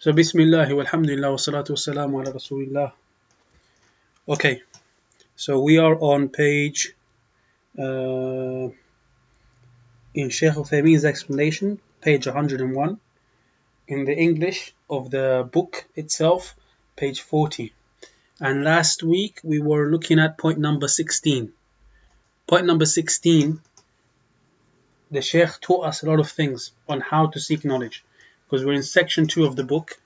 So Bismillah walhamdulillah wa salatu wassalamu ala Rasulillah. Okay, so we are on page in Shaykh Uthaymeen's explanation, page 101, in the English of the book itself, page 40. And last week we were looking at point number 16. Point number 16, the Shaykh taught us a lot of things on how to seek knowledge, because we're in section 2 of the book,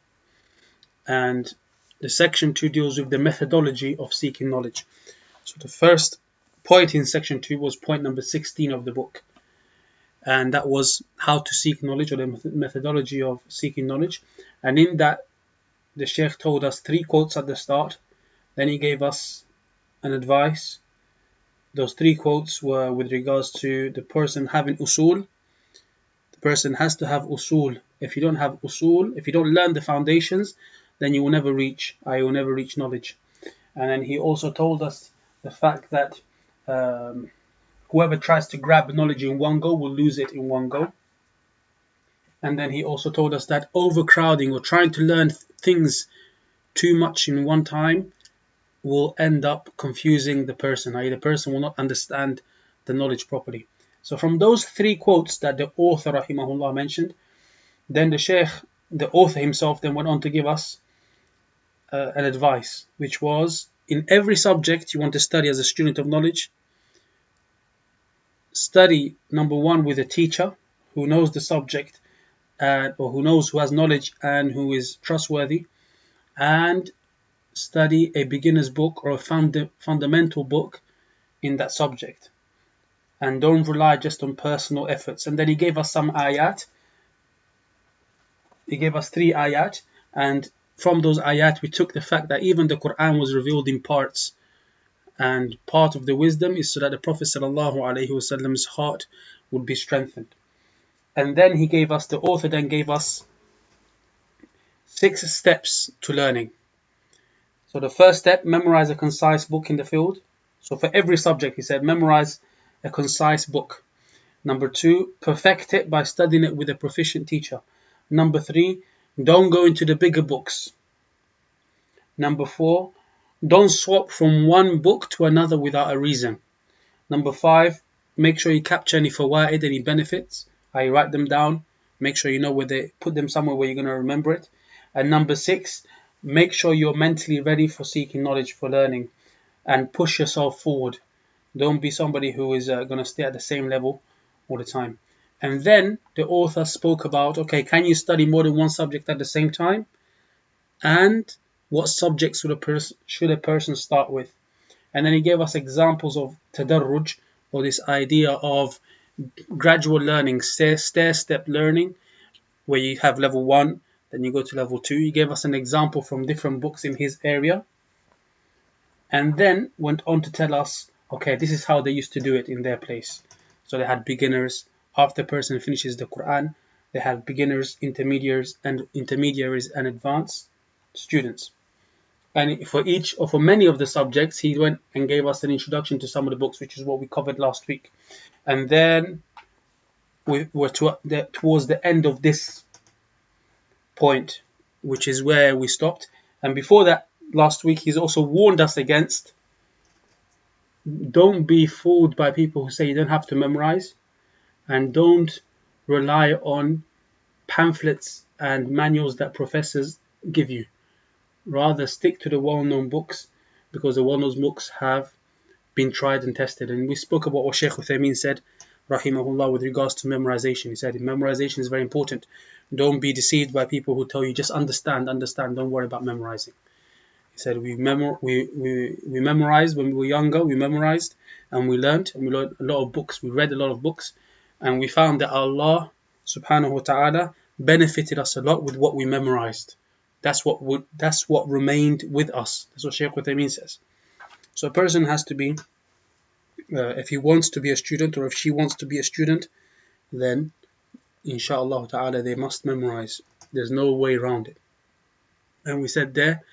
and the section 2 deals with the methodology of seeking knowledge. So the first point in section 2 was point number 16 of the book, and that was how to seek knowledge, or the methodology of seeking knowledge. And in that, the Shaykh told us 3 quotes at the start, then he gave us an advice. Those 3 quotes were with regards to the person having usul. The person has to have usul. If you don't have usul, if you don't learn the foundations, then you will never reach knowledge. And then he also told us the fact that whoever tries to grab knowledge in one go will lose it in one go. And then he also told us that overcrowding or trying to learn things too much in one time will end up confusing the person, i.e. the person will not understand the knowledge properly. So from those 3 quotes that the author rahimahullah mentioned, then the Shaykh, the author himself, then went on to give us an advice, which was, in every subject you want to study as a student of knowledge, study, number 1, with a teacher who knows the subject, or who has knowledge and who is trustworthy, and study a beginner's book or a fundamental book in that subject, and don't rely just on personal efforts. And then he gave us some ayat. He gave us 3 ayat, and from those ayat we took the fact that even the Quran was revealed in parts, and part of the wisdom is so that the Prophet ﷺ's heart would be strengthened. And then the author then gave us 6 steps to learning. So the first step, memorize a concise book in the field. So for every subject, he said, memorize a concise book. Number 2, perfect it by studying it with a proficient teacher. Number 3, don't go into the bigger books. Number 4, don't swap from one book to another without a reason. Number 5, make sure you capture any fawaid, any benefits. I write them down. Make sure you know where they put them somewhere where you're going to remember it. And number 6, make sure you're mentally ready for seeking knowledge, for learning, and push yourself forward. Don't be somebody who is going to stay at the same level all the time. And then the author spoke about, okay, can you study more than one subject at the same time? And what subjects should a person start with? And then he gave us examples of tadarruj, or this idea of gradual learning, stair-step learning, where you have level 1, then you go to level 2. He gave us an example from different books in his area, and then went on to tell us, okay, this is how they used to do it in their place. So they had beginners. After a person finishes the Quran, they have beginners, intermediaries, and advanced students. And for many of the subjects, he went and gave us an introduction to some of the books, which is what we covered last week. And then we were towards the end of this point, which is where we stopped. And before that, last week, he's also warned us against, don't be fooled by people who say you don't have to memorize, and don't rely on pamphlets and manuals that professors give you. Rather, stick to the well-known books, because the well-known books have been tried and tested. And we spoke about what Shaykh Uthaymeen said, rahimahullah, with regards to memorization. He said memorization is very important. Don't be deceived by people who tell you just understand, don't worry about memorizing. He said we memorized when we were younger, we memorized and we learned a lot of books, we read a lot of books, and we found that Allah subhanahu wa ta'ala benefited us a lot with what we memorized. That's what remained with us. That's what Shaykh Uthaymeen says. So a person has to be, if he wants to be a student, or if she wants to be a student, then inshallah ta'ala they must memorize. There's no way around it. And we said there,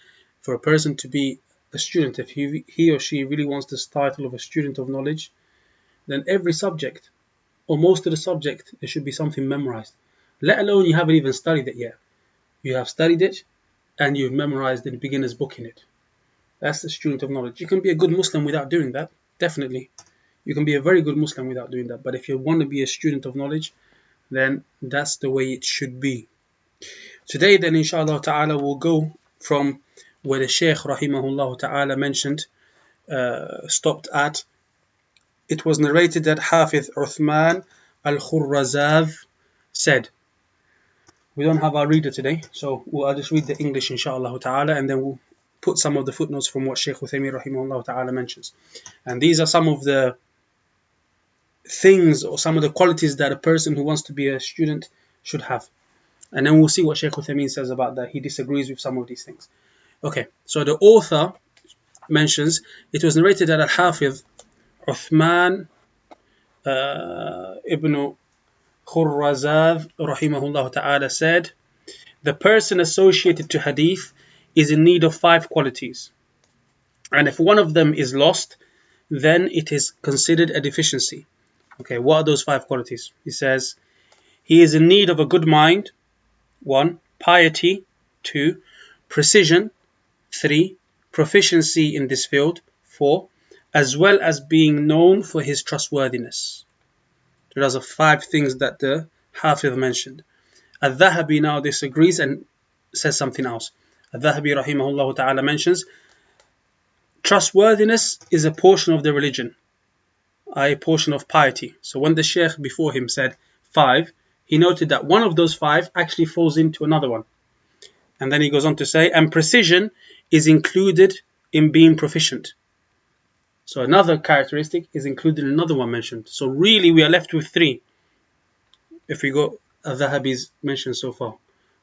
for a person to be a student, if he or she really wants this title of a student of knowledge, then every subject, or most of the subject, there should be something memorized. Let alone you haven't even studied it yet. You have studied it and you've memorized the beginner's book in it. That's the student of knowledge. You can be a good Muslim without doing that, definitely. You can be a very good Muslim without doing that. But if you want to be a student of knowledge, then that's the way it should be. Today then, inshallah ta'ala, we'll go from where the Shaykh rahimahullah ta'ala mentioned, stopped at. It was narrated that Hafiz Uthman al-Khurrazad said. We don't have our reader today, so I'll just read the English inshallah ta'ala, and then we'll put some of the footnotes from what Shaykh Uthaymeen rahimahullah ta'ala mentions. And these are some of the things or some of the qualities that a person who wants to be a student should have. And then we'll see what Shaykh Uthaymeen says about that. He disagrees with some of these things. Okay, so the author mentions, it was narrated that Al-Hafiz Uthman ibn Khurrazad rahimahullah ta'ala said, the person associated to hadith is in need of 5 qualities. And if one of them is lost, then it is considered a deficiency. Okay, what are those 5 qualities? He says, he is in need of a good mind, 1, piety, 2, precision, 3, proficiency in this field, 4, as well as being known for his trustworthiness. So those are 5 things that the Hafiz mentioned. Al-Dhahabi now disagrees and says something else. Al-Dhahabi rahimahullah ta'ala mentions, trustworthiness is a portion of the religion, a portion of piety. So when the Shaykh before him said 5, he noted that one of those 5 actually falls into another one. And then he goes on to say, and precision is included in being proficient. So another characteristic is included in another one mentioned. So really we are left with 3. If we go Al-Dhahabi's mentioned so far.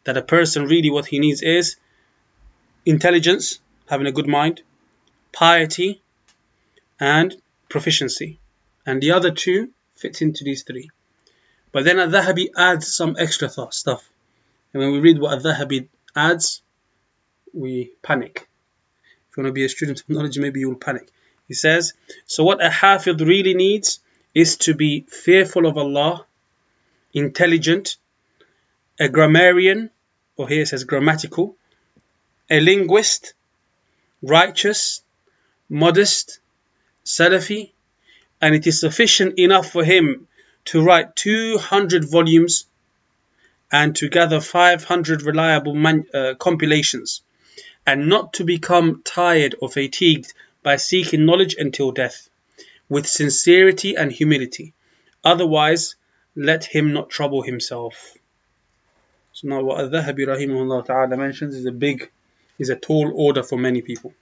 That a person really what he needs is intelligence, having a good mind, piety, and proficiency. And the other 2 fit into these 3. But then Al-Dhahabi adds some extra stuff. And when we read what Al-Dhahabi adds, we panic. If you want to be a student of knowledge, maybe you will panic. He says, so what a Hafid really needs is to be fearful of Allah, intelligent, a grammarian, or here it says grammatical, a linguist, righteous, modest, Salafi, and it is sufficient enough for him to write 200 volumes and to gather 500 reliable compilations, and not to become tired or fatigued by seeking knowledge until death, with sincerity and humility. Otherwise, let him not trouble himself. So now what Al-Dhahabi rahimahullah ta'ala mentions is a tall order for many people.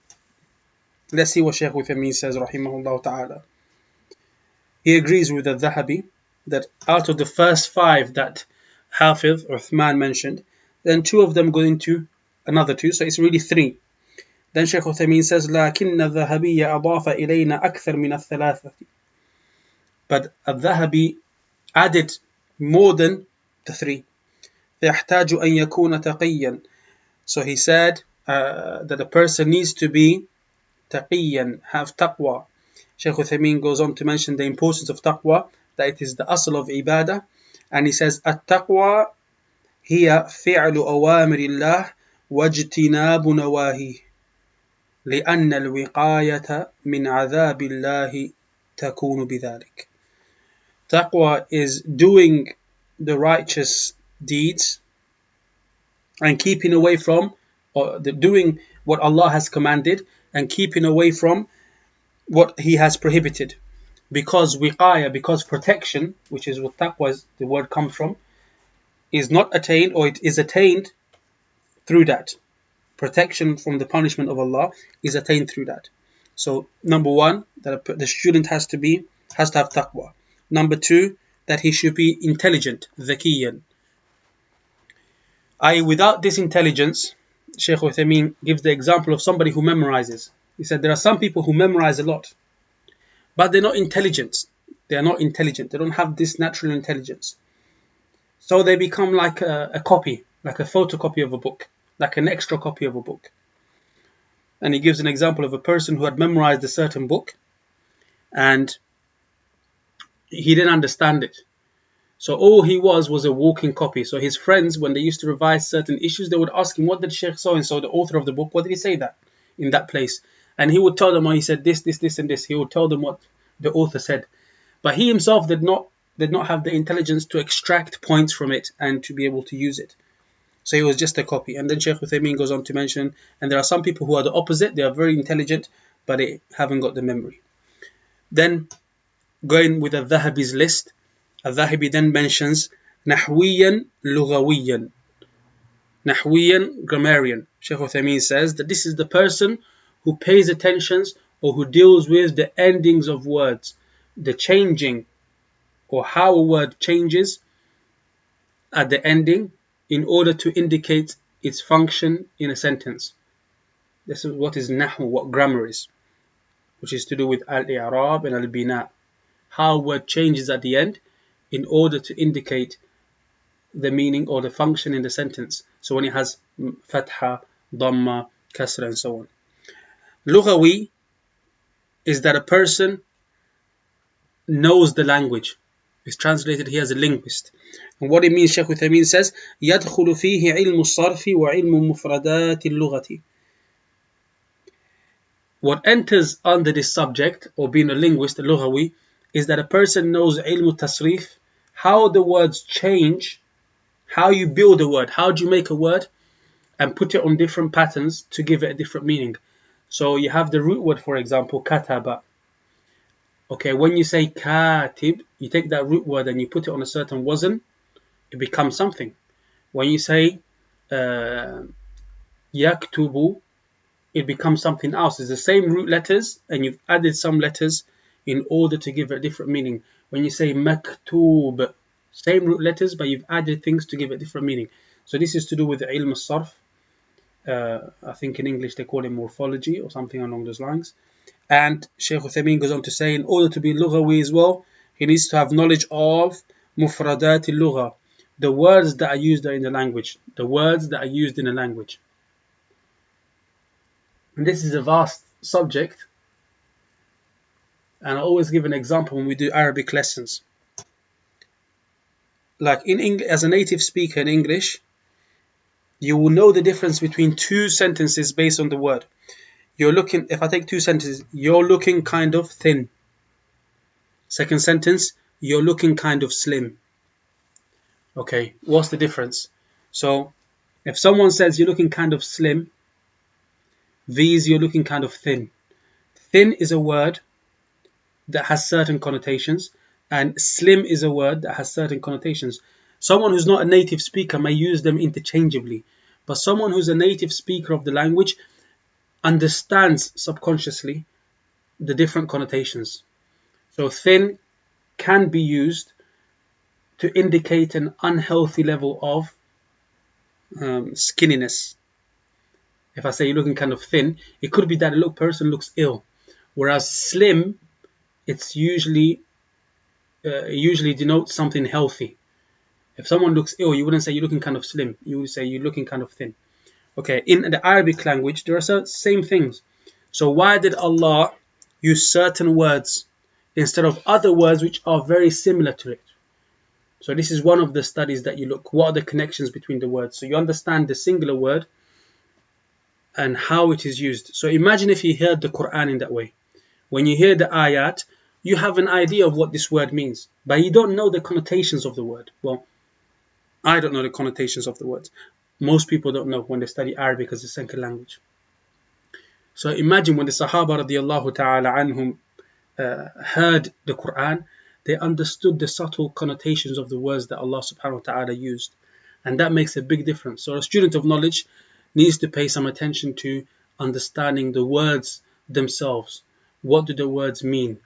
Let's see what Shaykh Uthaymeen says rahimahullah ta'ala. He agrees with Al-Dhahabi that out of the first 5 that Hafiz Uthman mentioned, then 2 of them go into another 2, so it's really 3. Then Shaykh Uthaymeen says, لكن الذهبي أضاف إلينا أكثر من الثلاثة. But Al-Dhahabi added more than the 3. يحتاج أن يكون تقيا. So he said that a person needs to be taqiyan, have taqwa. Shaykh Uthaymeen goes on to mention the importance of taqwa, that it is the asl of ibadah, and he says التقوى هي فعل أوامر الله واجتناب نواهيه لأن الوقاية من عذاب الله تكون بذلك. Taqwa is doing the righteous deeds and keeping away from, or doing what Allah has commanded and keeping away from what He has prohibited. Because wiqaya, because protection, which is what taqwa the word comes from, is not attained, or it is attained through that. Protection from the punishment of Allah is attained through that. So number 1, that the student has to have taqwa. Number 2, that he should be intelligent, dhakiyan. I.e., without this intelligence, Shaykh Uthaymeen gives the example of somebody who memorizes. He said there are some people who memorize a lot, but they're not intelligent. They are not intelligent. They don't have this natural intelligence. So they become like a copy, like a photocopy of a book, like an extra copy of a book. And he gives an example of a person who had memorized a certain book and he didn't understand it. So all he was a walking copy. So his friends, when they used to revise certain issues, they would ask him, what did Sheikh so-and-so, the author of the book, what did he say that in that place? And he would tell them, oh, he said this, this, this, and this. He would tell them what the author said. But he himself did not have the intelligence to extract points from it and to be able to use it. So he was just a copy. And then Shaykh Uthaymeen goes on to mention, and there are some people who are the opposite. They are very intelligent, but they haven't got the memory. Then, going with al-Dhahabi's list, al-Dhahabi then mentions Nahwiyan Lughawiyan. Nahwiyan, grammarian. Shaykh Uthaymeen says that this is the person who pays attention or who deals with the endings of words, the changing or how a word changes at the ending in order to indicate its function in a sentence. This is what is Nahu, what grammar is, which is to do with al-i'rab and al-bina. How a word changes at the end in order to indicate the meaning or the function in the sentence. So when it has fatha, dhamma, kasra and so on. Lughawi is that a person knows the language. It's translated here as a linguist. And what it means, Shaykh Uthaymeen says, يدخل فيه علم الصرف وعلم مفردات اللغة. What enters under this subject, or being a linguist, a lughawi, is that a person knows ilm tasrif, how the words change, how you build a word, how do you make a word and put it on different patterns to give it a different meaning. So you have the root word, for example, kataba. Okay, when you say katib, you take that root word and you put it on a certain wazn, it becomes something. When you say yaktubu, it becomes something else. It's the same root letters and you've added some letters in order to give it a different meaning. When you say maktub, same root letters but you've added things to give it a different meaning. So this is to do with the ilm al-sarf. I think in English they call it morphology or something along those lines. And Shaykh Uthaymeen goes on to say, in order to be lughawi as well, he needs to have knowledge of mufradat al-lugha, the words that are used in the language, the words that are used in the language. And this is a vast subject, and I always give an example when we do Arabic lessons. Like as a native speaker in English, you will know the difference between two sentences based on the word. If I take two sentences, you're looking kind of thin. Second sentence, you're looking kind of slim. Okay, what's the difference? So, if someone says you're looking kind of slim, these you're looking kind of thin. Thin is a word that has certain connotations, and slim is a word that has certain connotations. Someone who's not a native speaker may use them interchangeably, but someone who's a native speaker of the language understands subconsciously the different connotations. So thin can be used to indicate an unhealthy level of skinniness. If I say you're looking kind of thin, it could be that a person looks ill. Whereas slim, it's usually denotes something healthy. If someone looks ill, you wouldn't say you're looking kind of slim. You would say you're looking kind of thin. Okay, in the Arabic language, there are same things. So why did Allah use certain words instead of other words which are very similar to it? So this is one of the studies that you look. What are the connections between the words? So you understand the singular word and how it is used. So imagine if you heard the Quran in that way. When you hear the ayat, you have an idea of what this word means, but you don't know the connotations of the word. Well, I don't know the connotations of the words. Most people don't know when they study Arabic as a second language. So imagine when the Sahaba radiallahu ta'ala anhum heard the Quran, they understood the subtle connotations of the words that Allah subhanahu wa ta'ala used. And that makes a big difference. So a student of knowledge needs to pay some attention to understanding the words themselves. What do the words mean?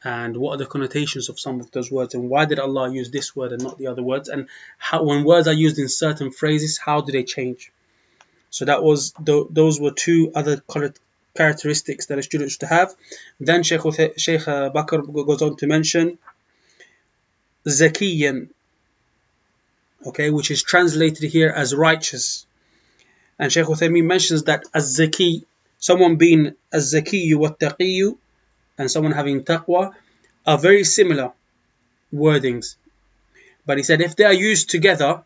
And what are the connotations of some of those words? And why did Allah use this word and not the other words? And how, when words are used in certain phrases, how do they change? So those were two other characteristics that a student should have. Then Sheikh Bakr goes on to mention Zakiyan, okay, which is translated here as righteous. And Shaykh Uthaymeen mentions that az-zaki, someone being az-zaki wa taqiyu, and someone having taqwa, are very similar wordings. But he said if they are used together,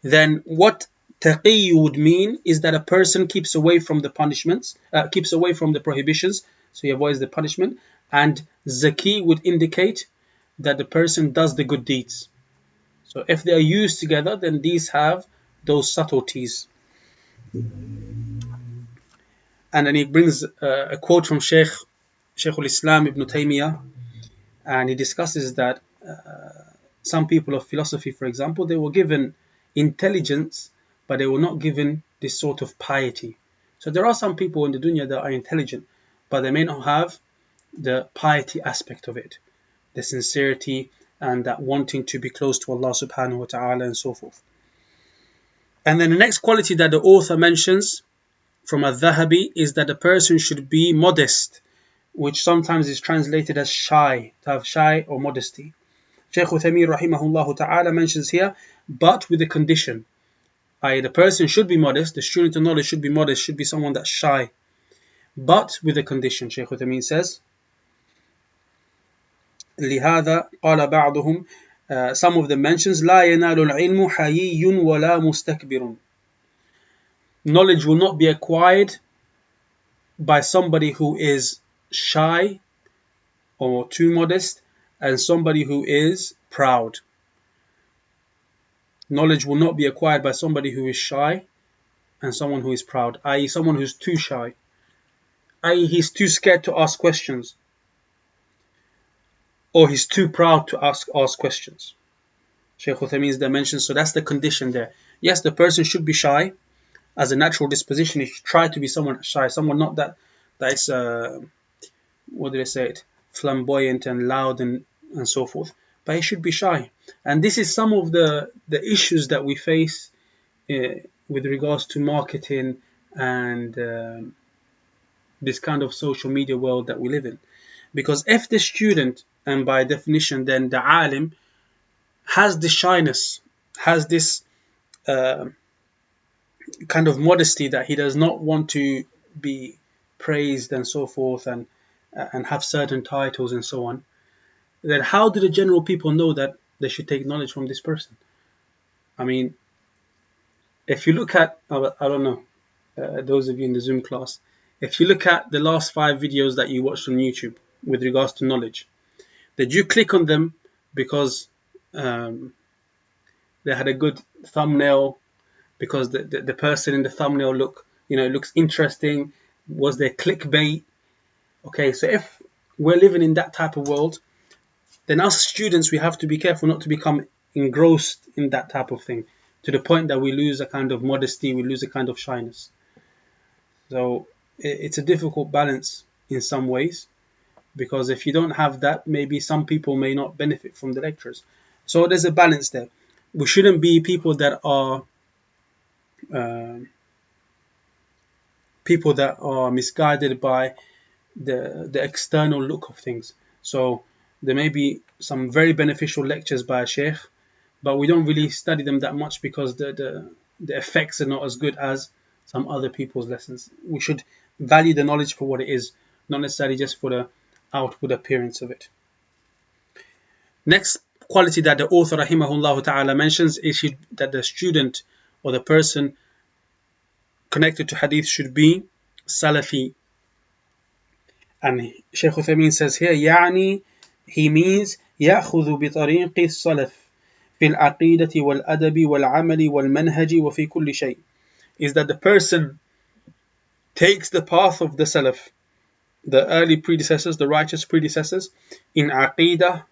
then what taqi would mean is that a person keeps away from the punishments, keeps away from the prohibitions, so he avoids the punishment. And zaki would indicate that the person does the good deeds. So if they are used together, then these have those subtleties. And then he brings a quote from Shaykh al-Islam Ibn Taymiyyah, and he discusses that some people of philosophy, for example, they were given intelligence, but they were not given this sort of piety. So there are some people in the dunya that are intelligent, but they may not have the piety aspect of it, the sincerity and that wanting to be close to Allah subhanahu wa ta'ala and so forth. And then the next quality that the author mentions from al-Dhahabi is that the person should be modest, which sometimes is translated as shy, to have shy or modesty. Shaykh Uthaymeen rahimahullah ta'ala mentions here, but with a condition, i.e. the person should be modest, the student of knowledge should be modest, should be someone that's shy, but with a condition. Shaykh Uthaymeen says, لهذا قال بعضهم, some of them mentions لا ينال العلم حيي ولا مستكبر. Knowledge will not be acquired by somebody who is shy or too modest and somebody who is proud. Knowledge will not be acquired by somebody who is shy and someone who is proud, i.e. someone who's too shy, i.e. he's too scared to ask questions, or he's too proud to ask questions. Shaykh Uthaymeen's dimensions, so that's the condition there. Yes, the person should be shy as a natural disposition. He should try to be someone shy, someone not that is what did I say it, flamboyant and loud and so forth, but he should be shy. And this is some of the issues that we face with regards to marketing and this kind of social media world that we live in. Because if the student, and by definition then the alim, has this shyness, has this kind of modesty that he does not want to be praised and so forth and have certain titles and so on, then how do the general people know that they should take knowledge from this person? I mean, if you look at, I don't know, those of you in the Zoom class, if you look at the last 5 videos that you watched on YouTube with regards to knowledge, did you click on them because they had a good thumbnail, because the person in the thumbnail looks interesting? Was there clickbait? Okay, so if we're living in that type of world, then us students, we have to be careful not to become engrossed in that type of thing to the point that we lose a kind of modesty, we lose a kind of shyness. So it's a difficult balance in some ways, because if you don't have that, maybe some people may not benefit from the lectures. So there's a balance there. We shouldn't be people that are misguided by the external look of things. So there may be some very beneficial lectures by a sheikh, but we don't really study them that much because the effects are not as good as some other people's lessons. We should value the knowledge for what it is, not necessarily just for the outward appearance of it. Next quality that the author rahimahullah ta'ala mentions is that the student or the person connected to hadith should be Salafi. And Shaykh Uthaymeen says here, يعني, he means يأخذ بطريق السلف في العقيدة والأدب والعمل والمنهج وفي كل شيء, is that the person takes the path of the Salaf, the early predecessors, the righteous predecessors, in aqidah,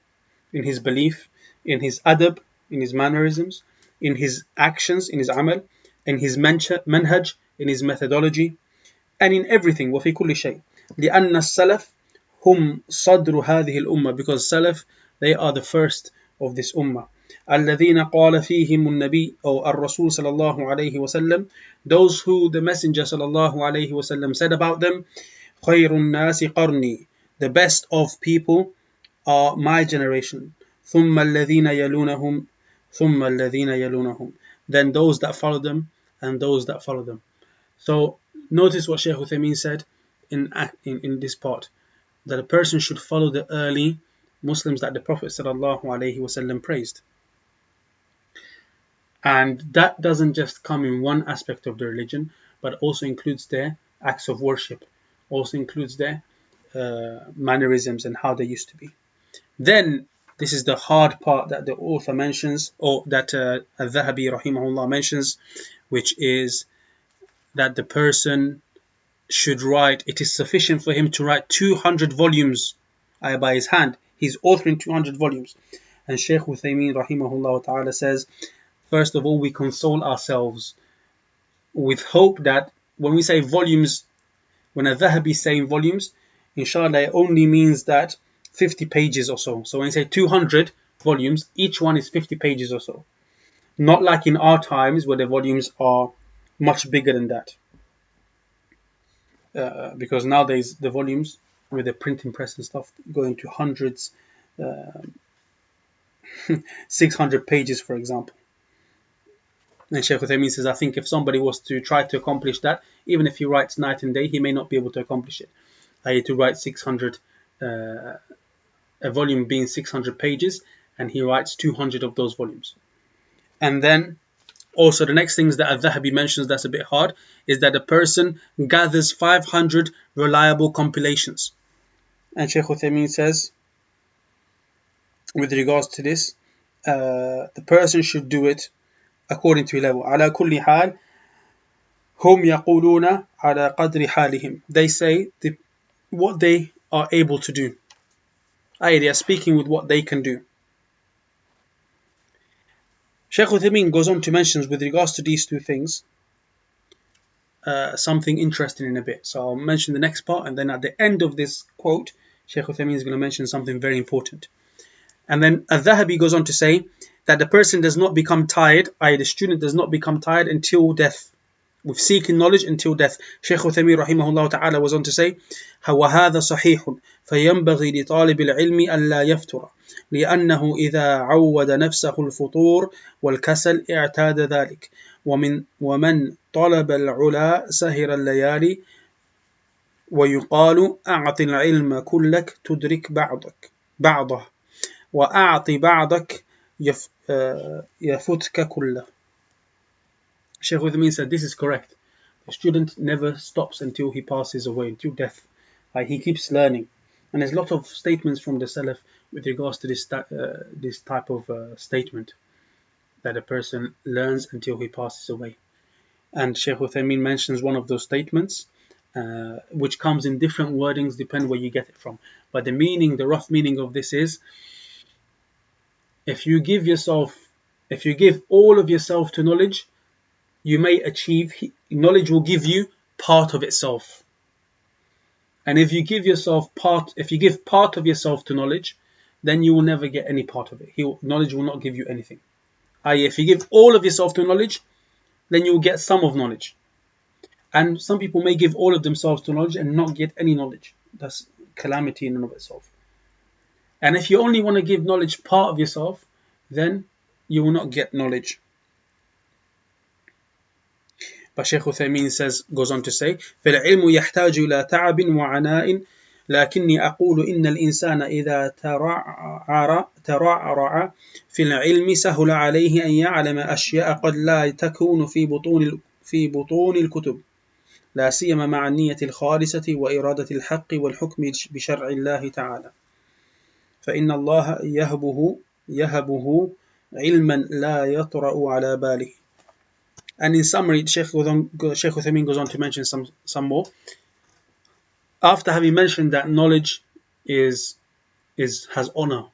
in his belief, in his adab, in his mannerisms, in his actions, in his amal, in his manhaj, in his methodology, and in everything. وفي كل شيء. لأن السلف هم صدر هذه الأمة, because Salaf, they are the first of this ummah. الذين قال فيهم النبي أو الرسول صلى الله عليه وسلم, those who the Messenger صلى الله عليه وسلم said about them, خير الناس قرني, the best of people are my generation. ثم الذين يلونهم ثم الذين يلونهم, then those that follow them and those that follow them. So notice what Shaykh Uthaymeen said in this part, that a person should follow the early Muslims that the Prophet sallallahu alaihi wasallam praised. And that doesn't just come in one aspect of the religion, but also includes their acts of worship, also includes their mannerisms and how they used to be. Then, this is the hard part that the author mentions, or that al-Dhahabi rahimahullah mentions, which is that the person should write, it is sufficient for him to write 200 volumes by his hand. He's authoring 200 volumes. And Shaykh Uthaymeen rahimahullah ta'ala says, first of all, we console ourselves with hope that when we say volumes, when al-Dhahabi is saying volumes, inshallah it only means that 50 pages or so. So when you say 200 volumes, each one is 50 pages or so. Not like in our times where the volumes are much bigger than that. Because nowadays the volumes with the printing press and stuff go into hundreds, 600 pages for example. And Shaykh Uthaymeen says, I think if somebody was to try to accomplish that, even if he writes night and day, he may not be able to accomplish it. I.e. to write 600, a volume being 600 pages, and he writes 200 of those volumes. And then also the next things that al-Dhahabi mentions that's a bit hard is that a person gathers 500 reliable compilations. And Shaykh Uthaymeen says, with regards to this, the person should do it according to level. على كل حال هم يقولون على قدر حالهم. They say what they are able to do. They are speaking with what they can do. Shaykh Uthaymeen goes on to mention with regards to these two things something interesting in a bit. So I'll mention the next part, and then at the end of this quote, Shaykh Uthaymeen is going to mention something very important. And then al-Dhahabi goes on to say that the person does not become tired, i.e. the student does not become tired until death, with seeking knowledge until death. Shaykh Uthaymeen rahimahullah ta'ala was on to say, وَهَذَا صَحِيحٌ فَيَنْبَغِي لِطَالِبِ الْعِلْمِ أَلَّا يَفْتُرَ لأنه إذا عود نفسه الفطور والكسل اعتاد ذلك ومن طلب العلا سهر الليالي ويقال أعط العلم كلك تدرك بعضه وأعط بعضك يفتك كله. Shaykh Uthaymeen said this is correct. The student never stops until he passes away, until death. He keeps learning. And there's a lot of statements from the Salaf with regards to this type of statement, that a person learns until he passes away. And Shaykh Uthaymeen mentions one of those statements, which comes in different wordings, depending where you get it from. But the meaning, the rough meaning of this is, if you give all of yourself to knowledge, you may achieve, knowledge will give you part of itself. And if you give part of yourself to knowledge, then you will never get any part of it. Knowledge will not give you anything. I.e., if you give all of yourself to knowledge, then you will get some of knowledge. And some people may give all of themselves to knowledge and not get any knowledge. That's calamity in and of itself. And if you only want to give knowledge part of yourself, then you will not get knowledge. But Shaykh Uthaymeen goes on to say, فَالْعِلْمُ يَحْتَاجُ إِلَى تَعَبٍ وَعَنَاءٍ لكني أقول إن الإنسان إذا ترعرع في العلم سهل عليه أن يعلم أشياء قد لا تكون في بطون الكتب لا سيما مع النية الخالصة وإرادة الحق والحكم بشرع الله تعالى فإن الله يهبه علما لا يطرأ على باله. And in summary, Shaykh Uthaymeen goes on to mention some more. After having mentioned that knowledge has honor,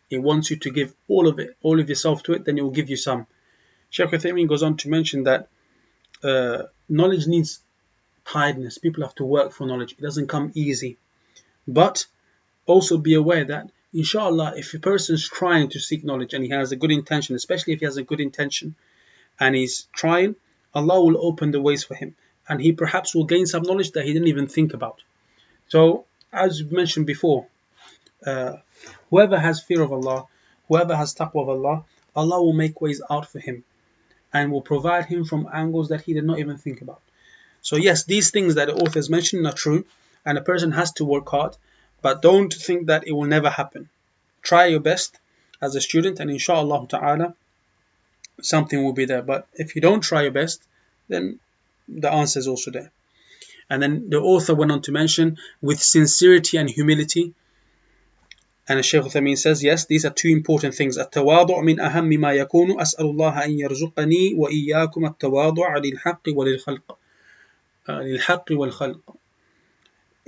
it wants you to give all of yourself to it, then it will give you some. Shaykh Uthaymeen goes on to mention that knowledge needs tiredness. People have to work for knowledge. It doesn't come easy. But also be aware that, inshallah, if a person is trying to seek knowledge and he has a good intention, especially if he has a good intention and he's trying, Allah will open the ways for him. And he perhaps will gain some knowledge that he didn't even think about. So, as mentioned before, whoever has fear of Allah, whoever has taqwa of Allah, Allah will make ways out for him and will provide him from angles that he did not even think about. So yes, these things that the authors mentioned are true, and a person has to work hard, but don't think that it will never happen. Try your best as a student, and inshallah ta'ala, something will be there. But if you don't try your best, then the answer is also there. And then the author went on to mention with sincerity and humility. And Shaykh Uthaymeen says, yes, these are two important things. التواضع من أهم ما يكون أسأل الله أن يرزقني وإياكم التواضع للحق وللخلق للحق والخلق.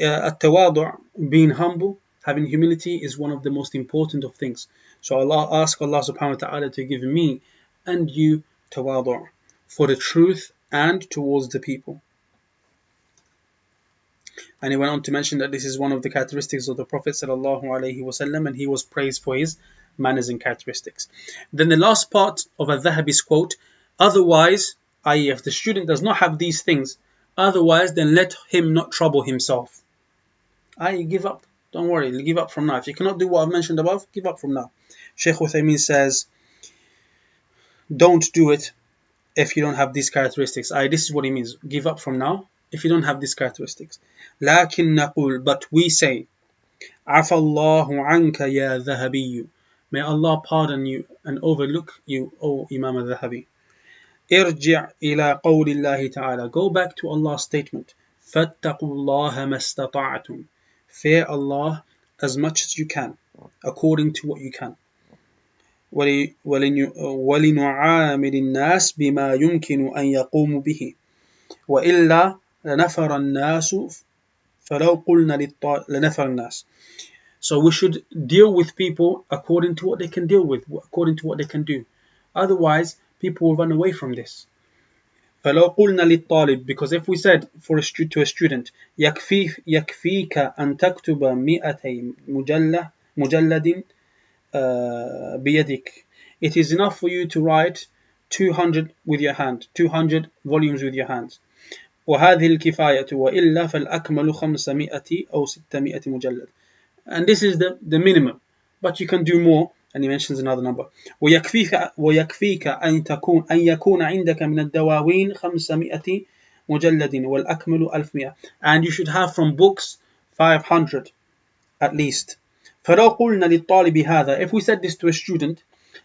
التواضع, being humble, having humility, is one of the most important of things. So ask Allah subhanahu wa ta'ala to give me and you tawadu' for the truth and towards the people. And he went on to mention that this is one of the characteristics of the Prophet sallallahu alaihi wasallam, and he was praised for his manners and characteristics. Then the last part of al-Dhahabi's quote, otherwise, i.e. if the student does not have these things, otherwise then let him not trouble himself. I.e. give up. Don't worry, give up from now. If you cannot do what I've mentioned above, give up from now. Shaykh Uthaymeen says, don't do it if you don't have these characteristics. This is what he means. Give up from now if you don't have these characteristics. لكن نقول, but we say, عفى الله عنك يا ذهبي. May Allah pardon you and overlook you, O Imam al-Dhahabi. ارجع إلى قول الله تعالى. Go back to Allah's statement. فاتقوا الله ما استطعتم. Fear Allah as much as you can, according to what you can. ولنعامل الناس بما يمكن أن يقوموا به وإلا لنفر الناس فلو قلنا لنفر الناس. So we should deal with people according to what they can deal with, according to what they can do. Otherwise, people will run away from this. فلو قلنا للطالب, because if we said to a student, يكفيك أن تكتب 200 مجلد بيدك. It is enough for you to write 200 with your hand, 200 volumes with your hands. وهذه الكفاية وإلا فالأكمل 500 أو 600 مجلد. And this is the minimum, but you can do more. And he mentions another number. ويكفيك أن يكون عندك من الدواوين 500 مجلد والأكمل 1100. And you should have from books 500 at least. فلو قلنا للطالب هذا, if we said this to a student,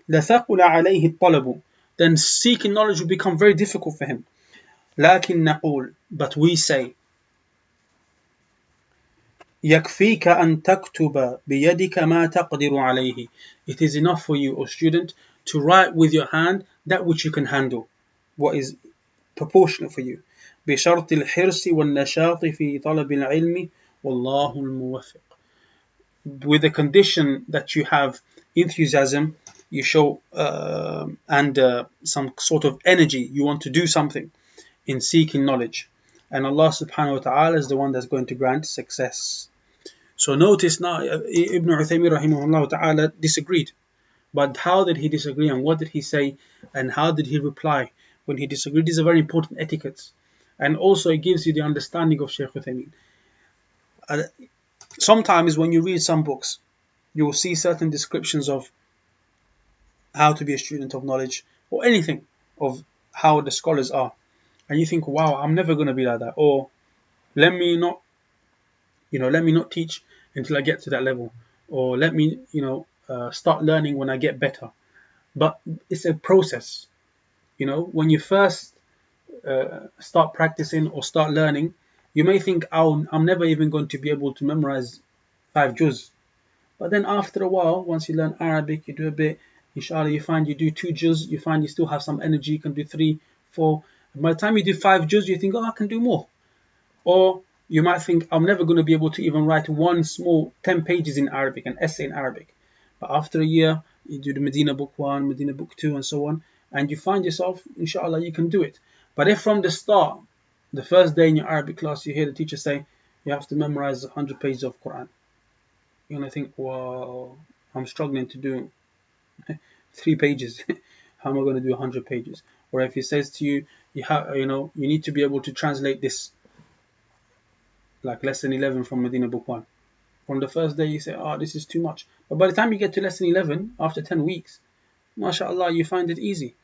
لثقل عليه الطلب, then seeking knowledge will become very difficult for him. لكن نقول, but we say, يكفيك أن تكتب بيدك ما تقدر عليه. It is enough for you, O student, to write with your hand that which you can handle, what is proportionate for you. بشرط الحرص والنشاط في طلب العلم والله الموفق. With the condition that you have enthusiasm, you show and some sort of energy, you want to do something in seeking knowledge. And Allah subhanahu wa ta'ala is the one that's going to grant success. So notice now, Ibn Uthaymeen rahimahullah ta'ala disagreed. But how did he disagree, and what did he say, and how did he reply when he disagreed? These are very important etiquettes. And also it gives you the understanding of Shaykh Uthaymeen. Sometimes when you read some books, you will see certain descriptions of how to be a student of knowledge, or anything of how the scholars are. And you think, wow, I'm never going to be like that. Or let me not teach until I get to that level. Or let me, start learning when I get better. But it's a process. When you first start practicing or start learning, you may think, I'm never even going to be able to memorize 5 juz. But then after a while, once you learn Arabic, you do a bit, inshallah, you find you do 2 juz, you find you still have some energy, you can do 3, 4. And by the time you do 5 juz, you think, I can do more. Or you might think, I'm never going to be able to even write one small 10 pages in Arabic, an essay in Arabic. But after a year, you do the Medina Book 1, Medina Book 2, and so on, and you find yourself, inshallah, you can do it. But if from the start, the first day in your Arabic class, you hear the teacher say, you have to memorize 100 pages of Quran, you're going to think, wow, I'm struggling to do 3 pages. How am I going to do 100 pages? Or if he says to you, you need to be able to translate this, like lesson 11 from Medina Book 1. From the first day you say, this is too much. But by the time you get to lesson 11, after 10 weeks, mashallah, you find it easy.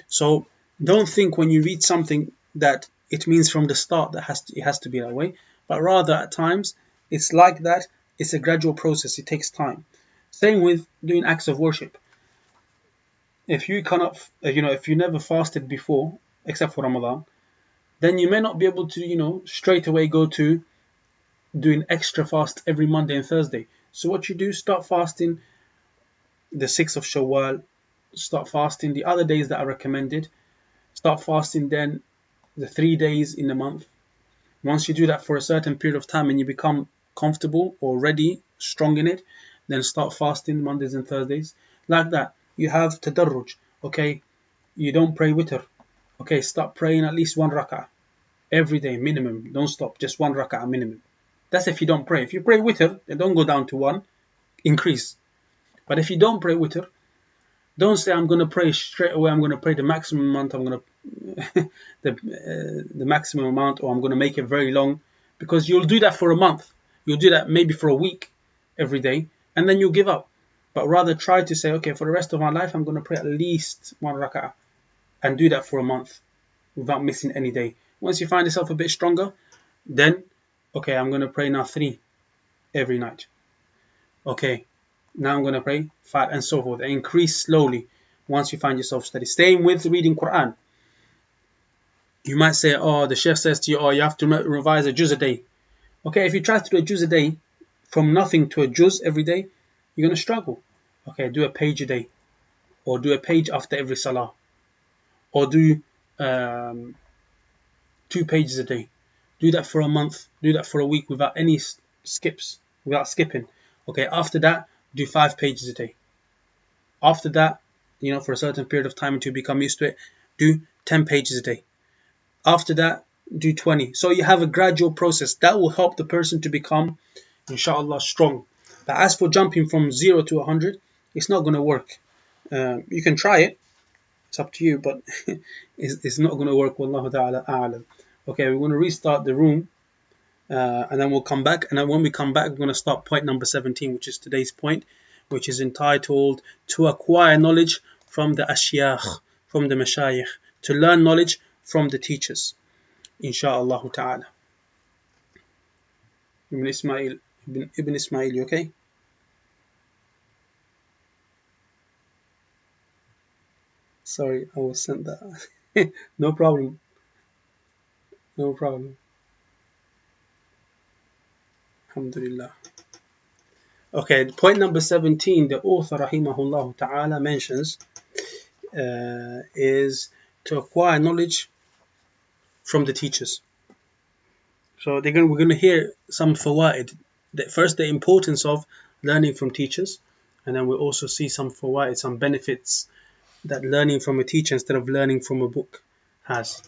So don't think when you read something that it means from the start that it has to be that way. But rather at times, it's like that. It's a gradual process. It takes time. Same with doing acts of worship. if you cannot, if you never fasted before, except for Ramadan, then you may not be able to, straight away go to doing extra fast every Monday and Thursday. So what you do, start fasting the 6th of Shawwal, start fasting the other days that are recommended, start fasting then the 3 days in the month. Once you do that for a certain period of time and you become comfortable or ready, strong in it, then start fasting Mondays and Thursdays. Like that. You have tadarruj. Okay, you don't pray witr. Okay, start praying at least 1 rak'ah every day minimum. Don't stop, just 1 rak'ah minimum. That's if you don't pray. If you pray witr, then don't go down to 1, increase. But if you don't pray witr, don't say I'm going to pray straight away. I'm going to pray the maximum amount. I'm going to the maximum amount, or I'm going to make it very long, because you'll do that for a month. You'll do that maybe for a week every day, and then you'll give up. But rather try to say, okay, for the rest of my life, I'm going to pray at least 1 rak'ah, and do that for a month without missing any day. Once you find yourself a bit stronger, then okay, I'm going to pray now 3 every night. Okay, now I'm going to pray 5, and so forth. And increase slowly once you find yourself steady. Same with reading Quran. You might say, oh, the Sheikh says to you, oh, you have to revise a juz a day. Okay, if you try to do a juz a day, from nothing to a juz every day, you're going to struggle. Okay, do a page a day, or do a page after every salah, or do 2 pages a day. Do that for a month, do that for a week without any skips, without skipping. Okay, after that, do 5 pages a day. After that, for a certain period of time until you become used to it, do 10 pages a day. After that, do 20. So you have a gradual process that will help the person to become, inshallah, strong. But as for jumping from 0 to 100, it's not going to work. You can try it, it's up to you, but it's not going to work. Wallahu ta'ala a'lam. Okay, we're going to restart the room, and then we'll come back. And then when we come back, we're going to start point number 17, which is today's point, which is entitled to acquire knowledge from the ashyakh, from the mashayikh, to learn knowledge from the teachers, insha'Allah ta'ala. Ibn Ismail, you okay? Sorry, I was sent that. No problem. Alhamdulillah. Okay, point number 17, the author rahimahullah ta'ala mentions is to acquire knowledge from the teachers. So we're going to hear some fawaid. First, the importance of learning from teachers, and then we'll also see some fawaid, some benefits that learning from a teacher instead of learning from a book has.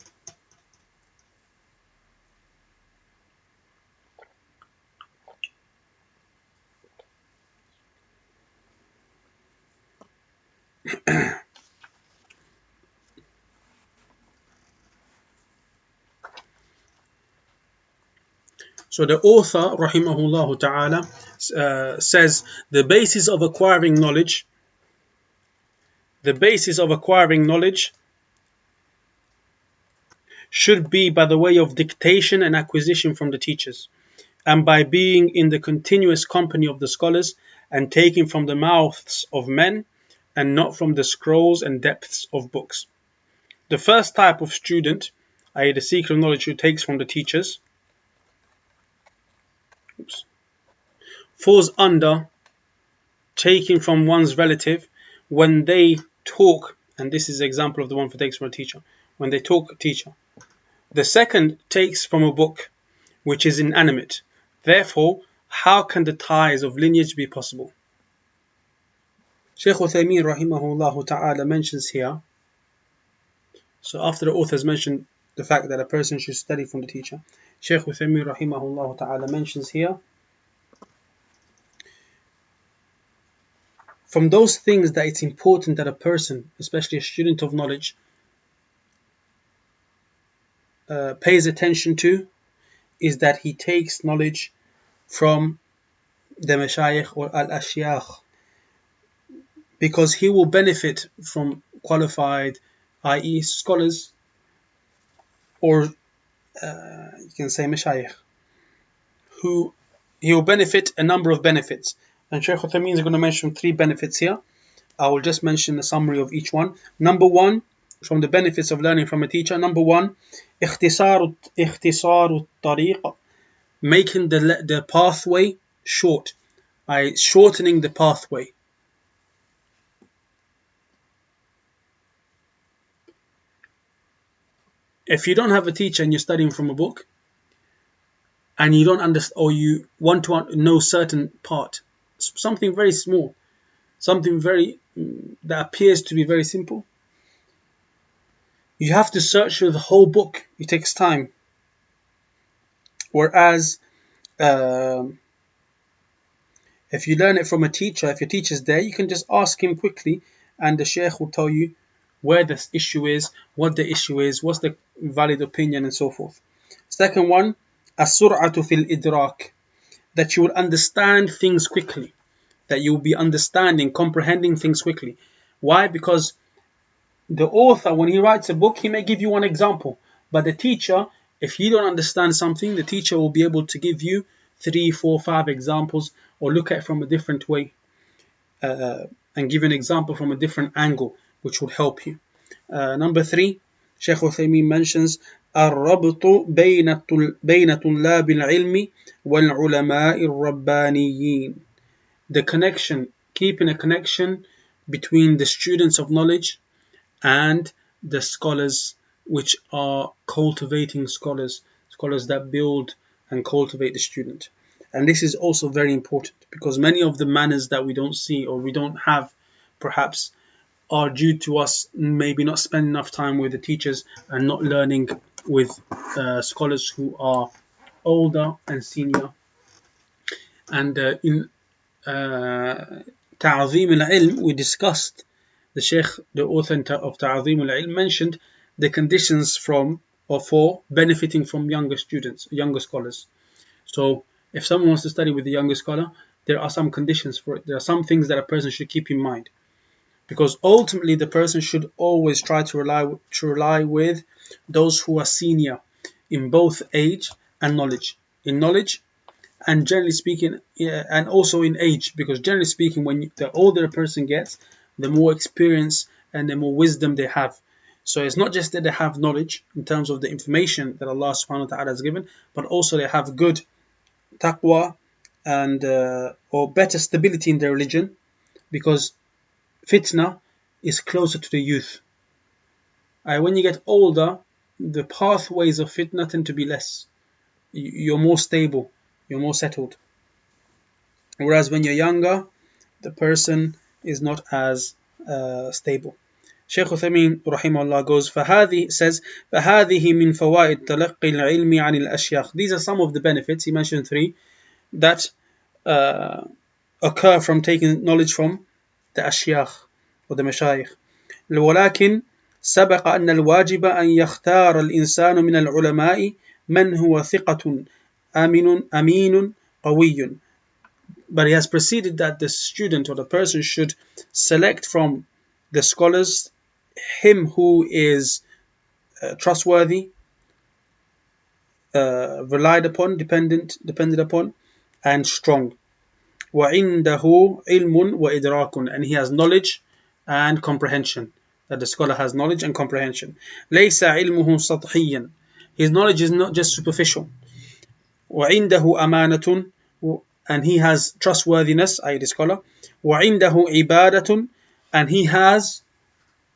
So the author, rahimahullah ta'ala, says the basis of acquiring knowledge should be by the way of dictation and acquisition from the teachers, and by being in the continuous company of the scholars and taking from the mouths of men and not from the scrolls and depths of books. The first type of student, i.e. the seeker of knowledge who takes from the teachers, falls under taking from one's relative when they talk, and this is an example of the one who takes from a teacher, when they talk teacher. The second takes from a book, which is inanimate. Therefore, how can the ties of lineage be possible? Shaykh Uthaymeen rahimahullah ta'ala mentions here, so after the authors mentioned the fact that a person should study from the teacher, Shaykh Uthaymeen rahimahullah ta'ala mentions here, from those things that it's important that a person, especially a student of knowledge, pays attention to, is that he takes knowledge from the mashayikh or al-ashyakh, because he will benefit from qualified, i.e. scholars, or you can say mashayikh, he will benefit a number of benefits. And Shaykh Uthaymeen is going to mention 3 benefits here. I will just mention a summary of each one. Number one, from the benefits of learning from a teacher. Number one, اختصار الطريق, making the pathway short, by shortening the pathway. If you don't have a teacher and you're studying from a book, and you don't understand, or you want to know certain part, something very small, something very that appears to be very simple, you have to search through the whole book. It takes time. Whereas if you learn it from a teacher, if your teacher's there, you can just ask him quickly, and the sheikh will tell you where the issue is, what the issue is, what's the valid opinion, and so forth. Second one, as-sur'atu fil idrak, that you will understand things quickly, that you will be understanding, comprehending things quickly. Why? Because the author, when he writes a book, he may give you one example, but the teacher, if you don't understand something, the teacher will be able to give you 3, 4, 5 examples, or look at it from a different way, and give an example from a different angle, which would help you. Number 3, Shaykh Uthaymeen mentions الربط بين طلاب العلم والعلماء الربانيين, the connection, keeping a connection between the students of knowledge and the scholars, which are cultivating scholars that build and cultivate the student. And this is also very important, because many of the manners that we don't see, or we don't have perhaps, are due to us maybe not spending enough time with the teachers and not learning with scholars who are older and senior. And in Ta'zeem al-Ilm, we discussed, the Sheikh, the author of Ta'zeem al-Ilm, mentioned the conditions from or for benefiting from younger students, younger scholars. So if someone wants to study with a younger scholar, there are some conditions for it. There are some things that a person should keep in mind, because ultimately the person should always try to rely with those who are senior in both age and knowledge. In knowledge, and generally speaking, and also in age, because generally speaking, when the older a person gets, the more experience and the more wisdom they have. So it's not just that they have knowledge in terms of the information that Allah subhanahu wa ta'ala has given, but also they have good taqwa and or better stability in their religion, because fitna is closer to the youth. When you get older, the pathways of fitna tend to be less. You're more stable, you're more settled. Whereas when you're younger, the person is not as stable. Shaykh Uthaymeen rahimahullah goes, says, فَهَذِهِ مِنْ فَوَائِدْ تَلَقِّي الْعِلْمِ عَنِ الْأَشْيَاخِ. These are some of the benefits, he mentioned 3, that occur from taking knowledge from the ashyakh or the mashayikh. ولكن سبق أن الواجب أن يختار الإنسان من العلماء من هو ثقة أمين قوي. But he has preceded that the student or the person should select from the scholars him who is trustworthy, relied upon, depended upon, and strong. وعنده علم وإدراك, and he has knowledge and comprehension. That the scholar has knowledge and comprehension. ليس علمه سطحيا, his knowledge is not just superficial. وعنده أمانة, and he has trustworthiness, i.e. the scholar. وعنده عبادة, and he has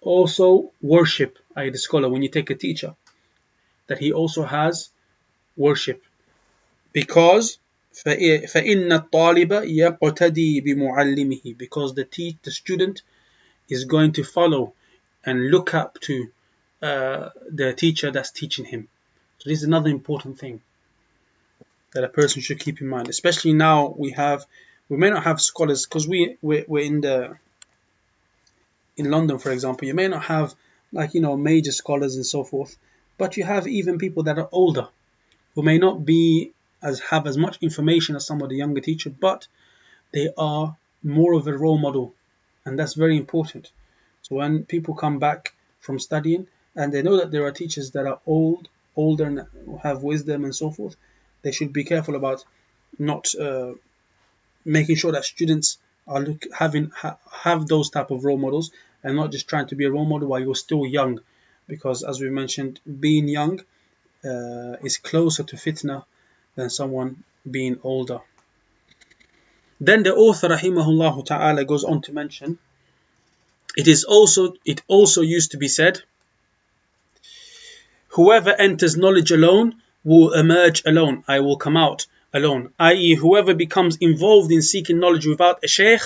also worship, i.e. the scholar. When you take a teacher, that he also has worship, because فإن الطالب يقتدي بمعلمه, because the student is going to follow and look up to the teacher that's teaching him. So this is another important thing that a person should keep in mind, especially now we may not have scholars, because we're in London, for example. You may not have major scholars and so forth, but you have even people that are older who may not have as much information as some of the younger teachers, but they are more of a role model, and that's very important. So when people come back from studying and they know that there are teachers that are older and have wisdom and so forth, they should be careful about not making sure that students are have those type of role models, and not just trying to be a role model while you're still young, because as we mentioned, being young is closer to fitna than someone being older. Then the author rahimahullah ta'ala goes on to mention, it also used to be said, whoever enters knowledge alone will emerge alone, I will come out alone, i.e. whoever becomes involved in seeking knowledge without a sheikh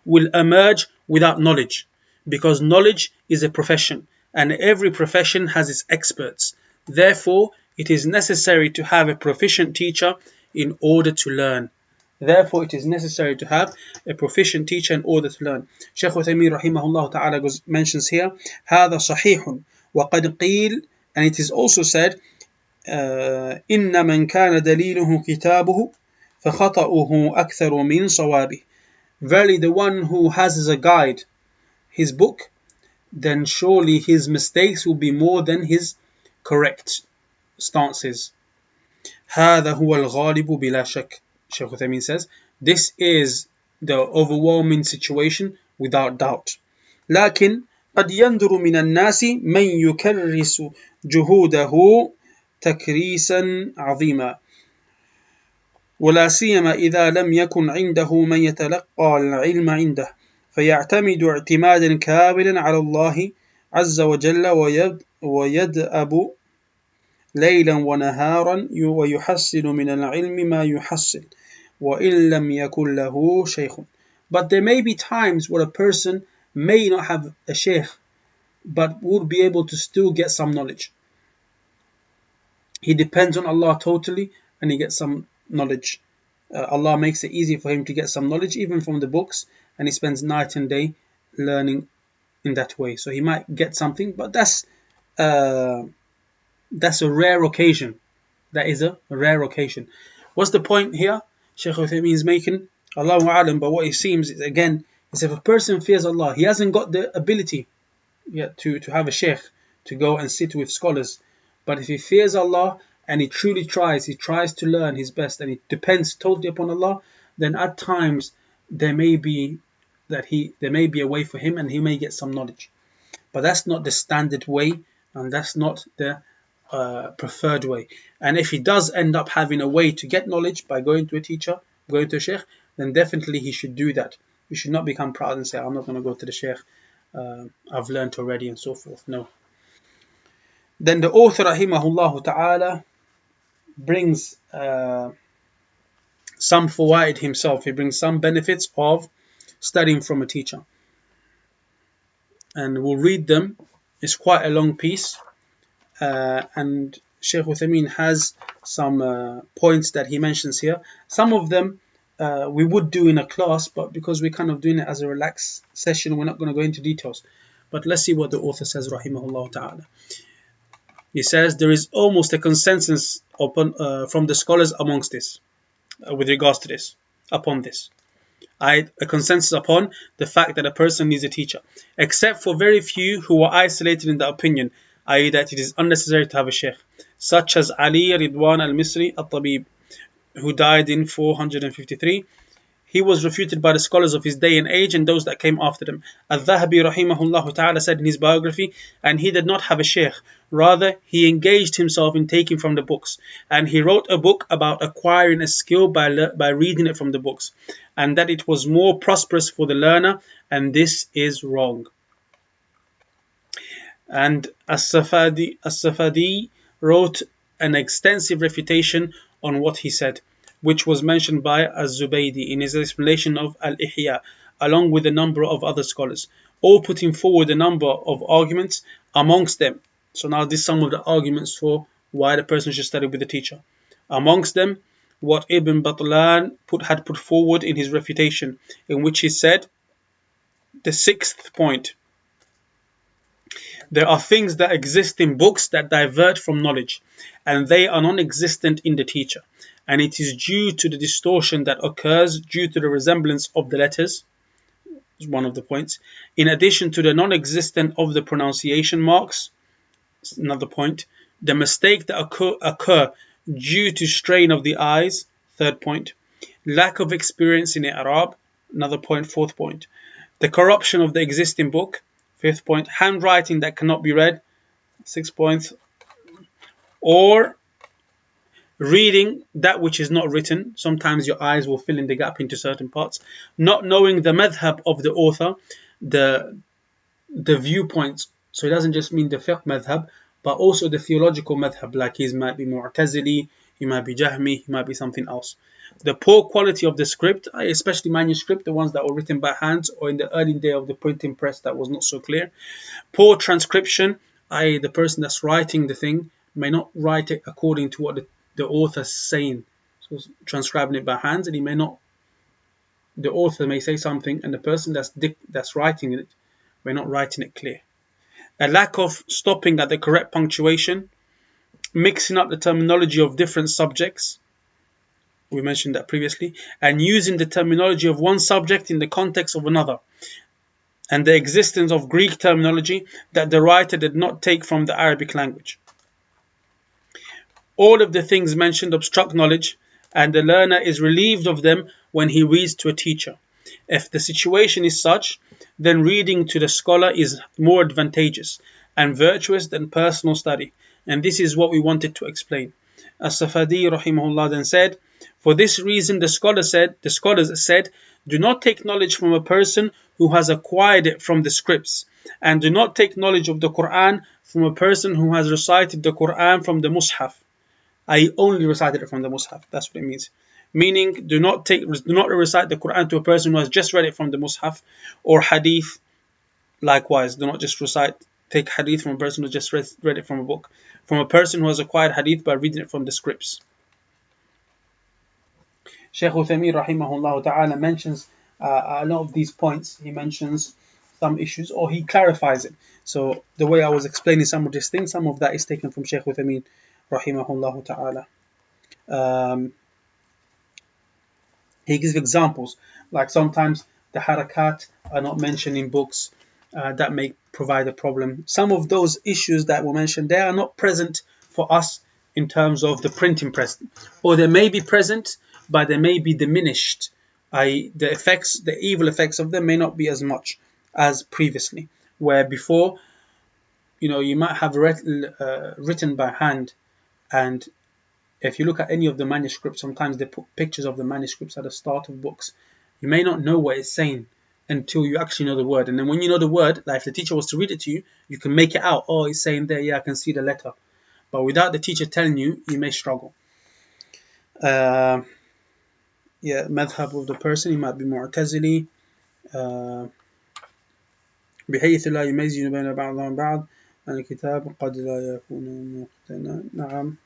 will emerge without knowledge, because knowledge is a profession and every profession has its experts. Therefore, it is necessary to have a proficient teacher in order to learn. Therefore, it is necessary to have a proficient teacher in order to learn. Shaykh Uthaymeen rahimahullah ta'ala mentions here, هذا صحيح وقد قيل, and it is also said, إن من كان دليله كتابه فخطأه أكثر من صوابه. Verily, the one who has as a guide his book, then surely his mistakes will be more than his correct stances. هذا هو الغالب بلا شك. Shaykh Uthaymeen says, this is the overwhelming situation without doubt. لكن قد يندر من الناس من يكرس جهوده تكريسا عظيما، ولا سيما إذا لم يكن عنده من يتلقى العلم عنده، فيعتمد اعتمادا كاملا على الله عز وجل ويدأب ليلا ونهارا ويحصل من العلم ما يحصل وإن لم يكن له شيخ. But there may be times where a person may not have a sheikh, but would be able to still get some knowledge. He depends on Allah totally and he gets some knowledge. Allah makes it easy for him to get some knowledge even from the books, and he spends night and day learning in that way. So he might get something, but that's a rare occasion. That is a rare occasion. What's the point here Shaykh Uthaymeen is making? Allahu a'lam, but what it seems is, again, is if a person fears Allah, he hasn't got the ability yet to have a sheikh, to go and sit with scholars. But if he fears Allah and he truly tries, he tries to learn his best and he depends totally upon Allah, then at times there may be a way for him and he may get some knowledge. But that's not the standard way, and that's not the preferred way. And if he does end up having a way to get knowledge by going to a teacher, going to a sheikh, then definitely he should do that. He should not become proud and say, I'm not going to go to the sheikh, I've learned already and so forth. No. Then the author rahimahullah ta'ala brings some fawaid himself. He brings some benefits of studying from a teacher, and we'll read them. It's quite a long piece, and Shaykh Uthaymeen has some points that he mentions here. Some of them we would do in a class, but because we're kind of doing it as a relaxed session, we're not going to go into details. But let's see what the author says rahimahullah ta'ala. He says, there is almost a consensus from the scholars amongst this, with regards to this, upon this. A consensus upon the fact that a person needs a teacher, except for very few who are isolated in the opinion, i.e. that it is unnecessary to have a sheikh, such as Ali Ridwan al-Misri al-Tabib, who died in 453. He was refuted by the scholars of his day and age and those that came after them. Al-Dhahabi rahimahullah ta'ala said in his biography, and he did not have a sheikh, rather he engaged himself in taking from the books, and he wrote a book about acquiring a skill by reading it from the books, and that it was more prosperous for the learner, and this is wrong. And As-Safadi wrote an extensive refutation on what he said, which was mentioned by Az-Zubaydi in his explanation of al-Ihya, along with a number of other scholars, all putting forward a number of arguments amongst them. So now this is some of the arguments for why the person should study with a teacher. Amongst them, what Ibn Batlan had put forward in his refutation, in which he said, the sixth point: there are things that exist in books that divert from knowledge, and they are non-existent in the teacher, and it is due to the distortion that occurs due to the resemblance of the letters, is one of the points, in addition to the non-existence of the pronunciation marks, another point, the mistake that occur due to strain of the eyes, third point, lack of experience in Arab, Another point, fourth point. The corruption of the existing book. Fifth point. Handwriting that cannot be read. 6 points. Or reading that which is not written. Sometimes your eyes will fill in the gap into certain parts. Not knowing the madhab of the author, the viewpoints. So it doesn't just mean the fiqh madhab, but also the theological madhab. Like he might be Mu'tazili, he might be Jahmi, he might be something else. The poor quality of the script, especially manuscript, the ones that were written by hands or in the early day of the printing press that was not so clear. Poor transcription, i.e. the person that's writing the thing may not write it according to what the author's saying. So transcribing it by hands, and he may not, the author may say something and the person that's writing it may not writing it clear. A lack of stopping at the correct punctuation, mixing up the terminology of different subjects, we mentioned that previously, and using the terminology of one subject in the context of another, and the existence of Greek terminology that the writer did not take from the Arabic language. All of the things mentioned obstruct knowledge, and the learner is relieved of them when he reads to a teacher. If the situation is such, then reading to the scholar is more advantageous and virtuous than personal study. And this is what we wanted to explain. As-Safadi rahimahullah then said, for this reason the scholars said, do not take knowledge from a person who has acquired it from the scripts, and do not take knowledge of the Quran from a person who has recited the Quran from the Mus'haf. I only recited it from the Mus'haf. That's what it means. Meaning, do not recite the Quran to a person who has just read it from the Mus'haf, or Hadith. Likewise, do not just take Hadith from a person who just read it from a book. From a person who has acquired Hadith by reading it from the scripts. Shaykh Uthaymeen rahimahullah ta'ala mentions a lot of these points. He mentions some issues, or he clarifies it. So the way I was explaining some of these things, some of that is taken from Shaykh Uthaymeen rahimahullah ta'ala. He gives examples, like sometimes the harakat are not mentioned in books, that may provide a problem. Some of those issues that were mentioned there are not present for us in terms of the printing press, or they may be present, but they may be diminished. The evil effects of them may not be as much as previously, where before, you might have written by hand, and if you look at any of the manuscripts, sometimes they put pictures of the manuscripts at the start of books. You may not know what it's saying until you actually know the word. And then when you know the word, like if the teacher was to read it to you, you can make it out. Oh, it's saying there, yeah, I can see the letter. But without the teacher telling you, you may struggle. Madhab of the person, he might be Mu'tazili. بحيث لا يميز بين بعضهم بعض الكتاب قد لا يكون مقتنع. نعم.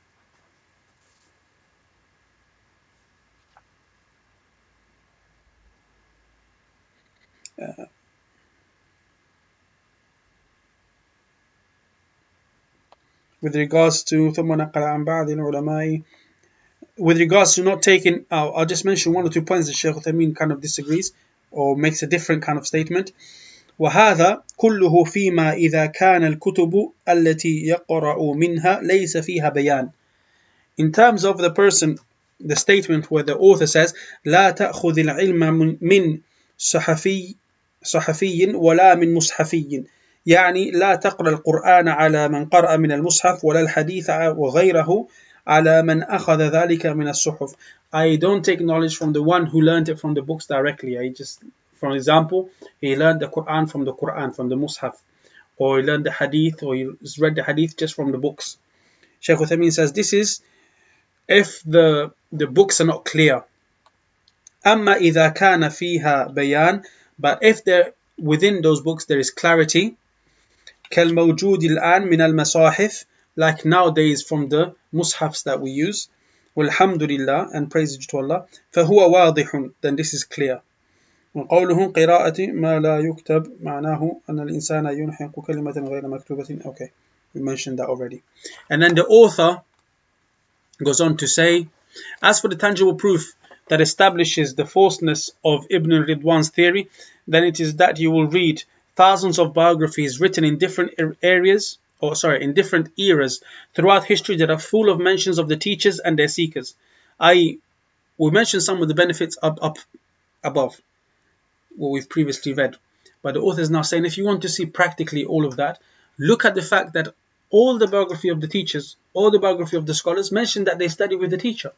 With regards to ثم نقل عن بعض العلماء, with regards to not taking, I'll just mention one or 2 points that Shaykh Uthaymeen kind of disagrees or makes a different kind of statement. وهذا كله فيما إذا كان الكتب التي يقرأ منها ليس فيها بيان. In terms of the person, the statement where the author says لا تأخذ العلم من صحفي ولا من مصحفي، يعني لا تقرأ القرآن على من قرأ من المصحف ولا الحديث وغيره على من أخذ ذلك من الصحف. I don't take knowledge from the one who learned it from the books directly. For example, he learned the Quran, from the Mus'haf, or he learned the Hadith, or he read the Hadith just from the books. Shaykh Uthaymeen says this is if the books are not clear. أما إذا كان فيها بيان, but if there within those books there is clarity, كالموجود الآن من المصاحف, like nowadays from the mushafs that we use, والحمد لله, and praise to Allah, فهو واضح, then this is clear. وقوله قراءة ما لا يكتب معناه أن الإنسان ينحق كلمة غير مكتوبة. Okay, we mentioned that already. And then the author goes on to say, as for the tangible proof that establishes the falseness of Ibn Ridwan's theory, then it is that you will read thousands of biographies written in different in different eras throughout history that are full of mentions of the teachers and their seekers. We mentioned some of the benefits up above. what we've previously read. But the author is now saying, if you want to see practically all of that, look at the fact that all the biography of the teachers, all the biography of the scholars mention that they study with the teacher.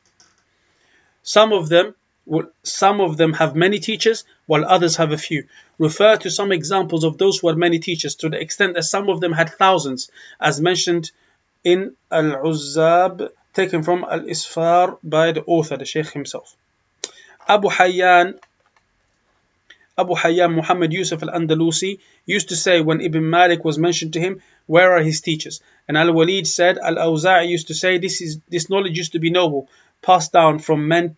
Some of them have many teachers, while others have a few. Refer to some examples of those who had many teachers, to the extent that some of them had thousands, as mentioned in Al-Uzzab, taken from Al-Isfar by the author, the Shaykh himself. Abu Hayyan Muhammad Yusuf al-Andalusi used to say when Ibn Malik was mentioned to him, where are his teachers? And Al-Walid said, Al-Awza'i used to say, this knowledge used to be noble, passed down from men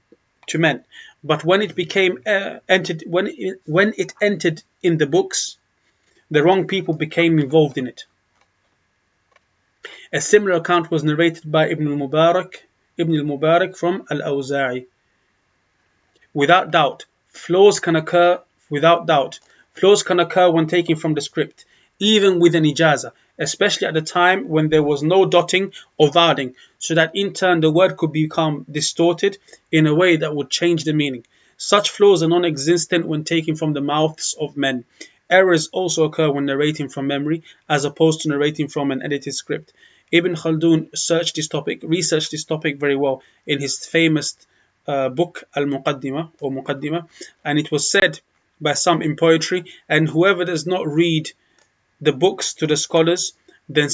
to men. But when it became when it entered in the books, the wrong people became involved in it. A similar account was narrated by Ibn al-Mubarak from Al-Awza'i. Without doubt, flaws can occur when taken from the script, even with an ijazah, especially at the time when there was no dotting or vowing, so that in turn the word could become distorted in a way that would change the meaning. Such flaws are non-existent when taken from the mouths of men. Errors also occur when narrating from memory, as opposed to narrating from an edited script. Ibn Khaldun researched this topic very well in his famous book Al-Muqaddimah, and it was said by some in poetry, and whoever does not read the books to the scholars, then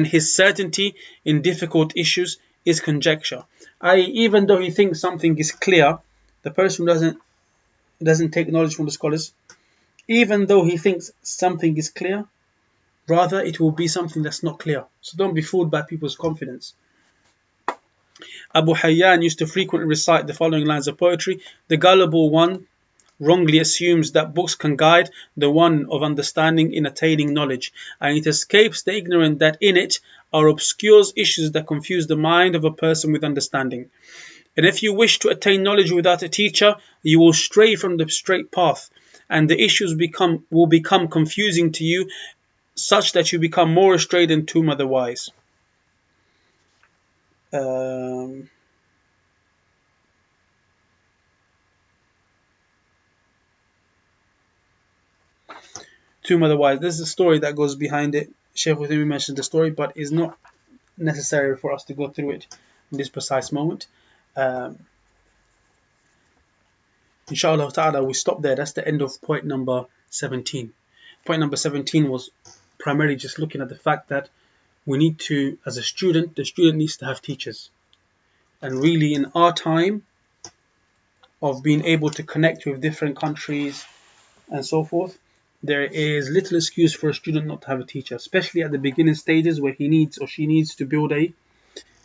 his certainty in difficult issues is conjecture. I.e., even though he thinks something is clear, the person doesn't take knowledge from the scholars, even though he thinks something is clear, rather it will be something that's not clear. So don't be fooled by people's confidence. Abu Hayyan used to frequently recite the following lines of poetry: the gullible one wrongly assumes that books can guide the one of understanding in attaining knowledge, and it escapes the ignorant that in it are obscure issues that confuse the mind of a person with understanding. And if you wish to attain knowledge without a teacher, you will stray from the straight path, and the issues will become confusing to you, such that you become more astray than two otherwise. Otherwise, this is a story that goes behind it. Shaykh Uthaymeen mentioned the story, but it's not necessary for us to go through it in this precise moment. Inshallah ta'ala, we stop there. That's the end of point number 17. Point number 17 was primarily just looking at the fact that we need to, as a student, the student needs to have teachers. And really, in our time of being able to connect with different countries and so forth, there is little excuse for a student not to have a teacher, especially at the beginning stages where he needs or she needs to build a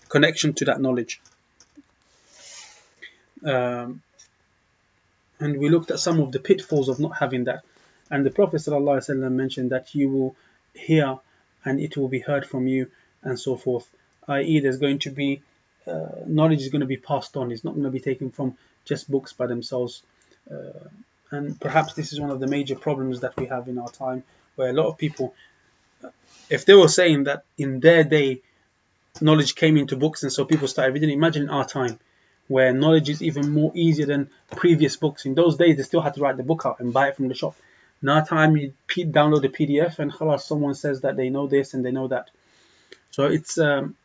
connection to that knowledge. And we looked at some of the pitfalls of not having that. And the Prophet ﷺ mentioned that you will hear and it will be heard from you and so forth. I.e., there's going to be knowledge is going to be passed on. It's not going to be taken from just books by themselves. And perhaps this is one of the major problems that we have in our time, where a lot of people, if they were saying that in their day knowledge came into books and so people started reading, imagine in our time where knowledge is even more easier than previous books. In those days they still had to write the book out and buy it from the shop. In our time you download the PDF and khalas, someone says that they know this and they know that. So it's an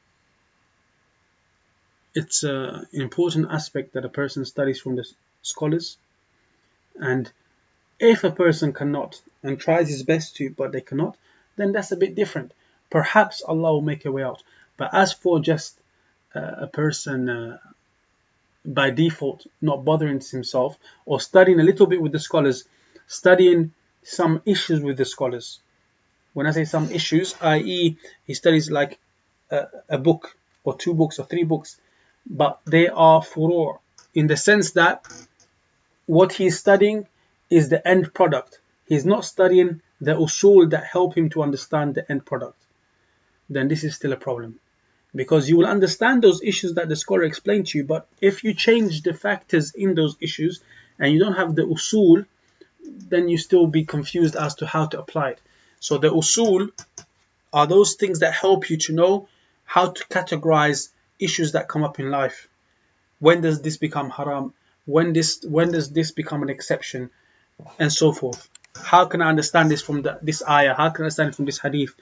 important aspect that a person studies from the scholars. And if a person cannot and tries his best to, but they cannot, then that's a bit different. Perhaps Allah will make a way out. But as for just a person by default not bothering himself or studying a little bit with the scholars, studying some issues with the scholars. When I say some issues, i.e. he studies like a book or 2 books or 3 books, but they are furu' in the sense that what he is studying is the end product. He's not studying the usul that help him to understand the end product. Then this is still a problem. Because you will understand those issues that the scholar explained to you, but if you change the factors in those issues and you don't have the usul, then you still be confused as to how to apply it. So the usul are those things that help you to know how to categorize issues that come up in life. When does this become haram? When does this become an exception? and so forth. How can I understand this from this ayah? How can I understand it from this hadith?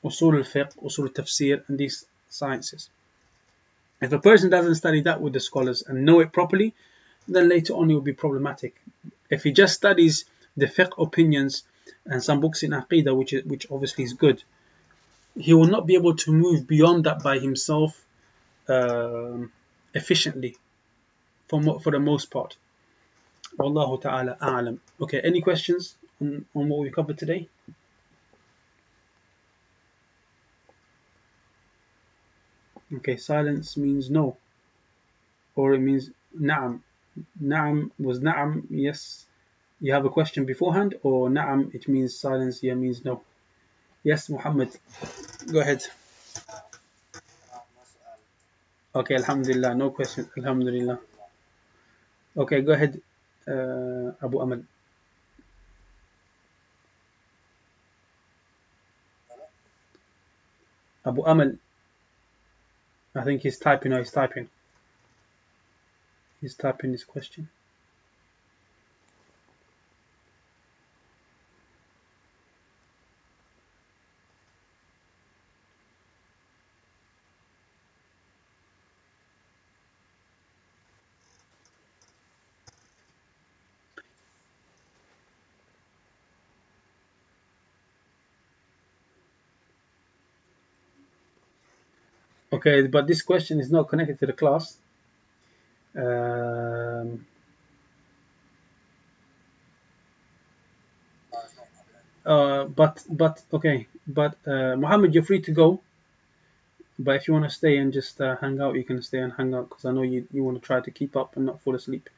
Usul al-fiqh, usul al-tafsir, and these sciences. If a person doesn't study that with the scholars and know it properly, then later on it will be problematic. If he just studies the fiqh opinions and some books in aqidah, which obviously is good, he will not be able to move beyond that by himself efficiently for the most part. Wallahu ta'ala a'lam. Okay, any questions on what we covered today? Okay, silence means no, or it means na'am. Na'am was na'am, yes. You have a question beforehand, or na'am, it means silence, yeah, means no. Yes, Muhammad, go ahead. Okay, alhamdulillah, no question, alhamdulillah. Okay, go ahead, Abu Amal. Abu Amal, I think he's typing, or he's typing. He's typing his question. Okay, but this question is not connected to the class. Muhammad, you're free to go. But if you want to stay and just hang out, you can stay and hang out, because I know you want to try to keep up and not fall asleep.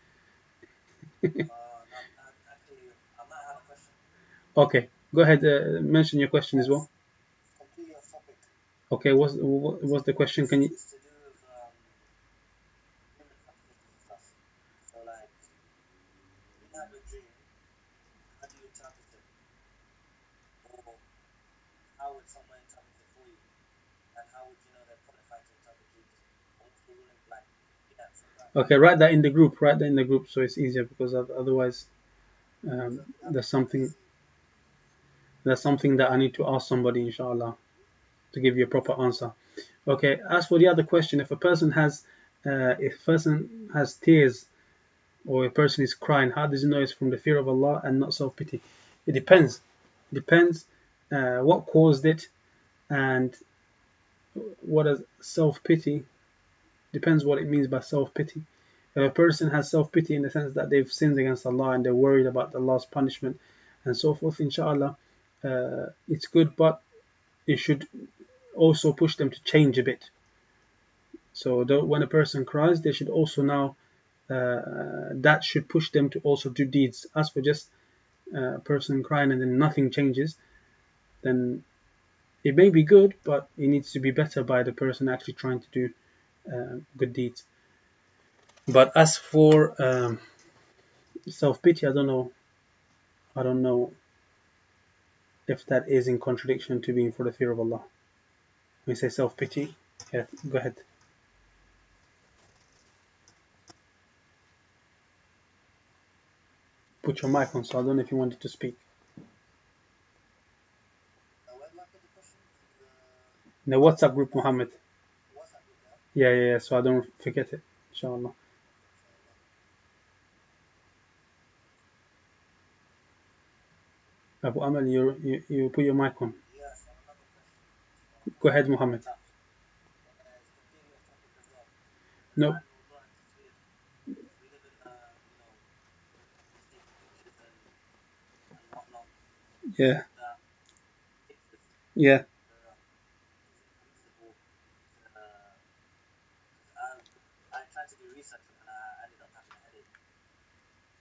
Okay, go ahead. Mention your question as well. Okay, what's the question? Can you? Okay, write that in the group. Write that in the group so it's easier, because otherwise, there's something that I need to ask somebody, inshallah, to give you a proper answer. Okay. As for the other question, if a person has tears, or a person is crying, how does he know it's from the fear of Allah and not self-pity? It depends. What caused it, and what is self-pity. Depends what it means by self-pity. If a person has self-pity in the sense that they've sinned against Allah and they're worried about Allah's punishment and so forth, inshallah, it's good, but it should also push them to change a bit. So when a person cries, they should also now, that should push them to also do deeds. As for just a person crying and then nothing changes, then it may be good, but it needs to be better by the person actually trying to do good deeds. But as for self-pity, I don't know if that is in contradiction to being for the fear of Allah. When we say self-pity, yeah, go ahead. Put your mic on, so I don't know if you wanted to speak. In the WhatsApp group, Muhammad. Yeah, so I don't forget it, inshallah. Abu Amal, you put your mic on. Go ahead, Muhammad. No. Yeah. Yeah.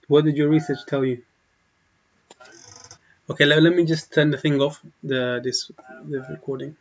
What did your research tell you? Okay, let me just turn the thing off, the recording.